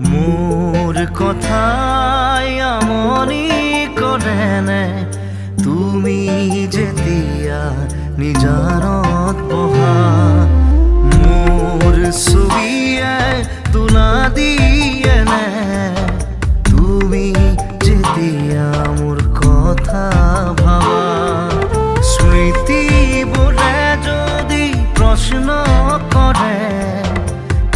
মোৰ কথাই আমনি কৰে নে তুমি যেতিয়া নিজানত বহা মোৰ ছবিয়ে তুলা দিয়ে নে তুমি যেতিয়া মোৰ কথা ভাবা স্মৃতিবোৰে যদি প্ৰশ্ন কৰে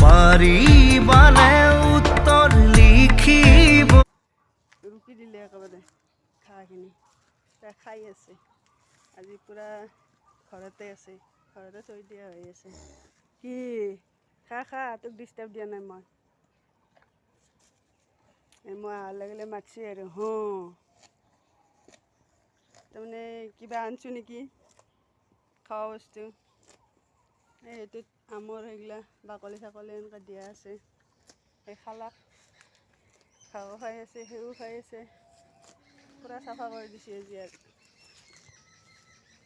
পাৰিবানে উত্তৰ লিখিব ৰুকি দিলে একেবাৰে খাখিনি তাই খাই আছে আজি পূৰা ঘৰতে আছে ঘৰতে থৈ দিয়া হৈ আছে কি খা তোক ডিষ্টাৰ্ব দিয়া নাই মই অহাৰ লাগিলে মাতছি আৰু তাৰমানে কিবা আনছোঁ নেকি খোৱা বস্তু এইটোত আমৰ সেইগিলা বাকলি চাকলি এনেকৈ দিয়া আছে সেই খালাক ঘাঁহো খাই আছে সেও খাই আছে পূৰা চাফা কৰি দিছে আজি আৰু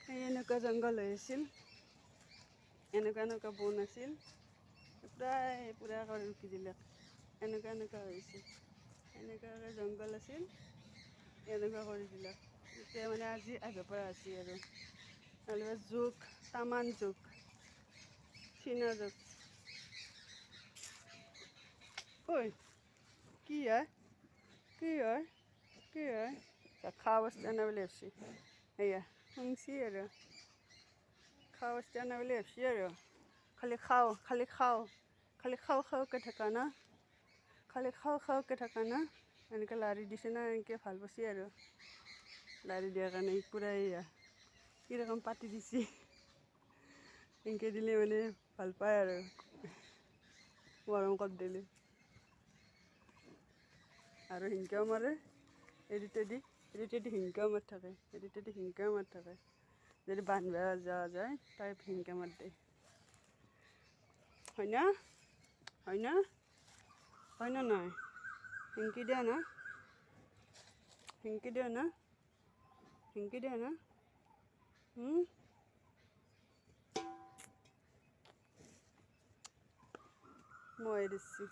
সেই এনেকুৱা জংঘল হৈ আছিল এনেকুৱা বন আছিল পূৰা কৰি ৰুকি দিলে এনেকুৱা হৈছে এনেকুৱাকৈ জংঘল আছিল এনেকুৱা কৰি দিলে এতিয়া মানে আজি আহিব পৰা হৈছে আৰু নহ'লে জোক তামান জোক চীনা জোক ঐ কি হয় খোৱা বস্তু আনা বুলি ভাবছি এয়া শুনছি আৰু খোৱা বস্তু আনা বুলি ভাবছি আৰু খালি খাওঁকৈ থাকা না খালি খাওঁকৈ থাকা না এনেকৈ লাৰি দিছে না এনেকৈ ভাল পাইছে আৰু লাৰি দিয়াৰ কাৰণে পূৰা এয়া কিৰকম পাতি দিছে এনেকৈ দিলে মানে ভাল পায় আৰু মৰম কৰি দিলে আৰু হিংকাও মাৰে এই দুটাইদি হিংকাও মাৰি থাকে যদি বান্ধিব যোৱা যায় তাই হিংকা মাৰি দিয়ে হয় না নহয় হিংকি দিয়া না মই দিছি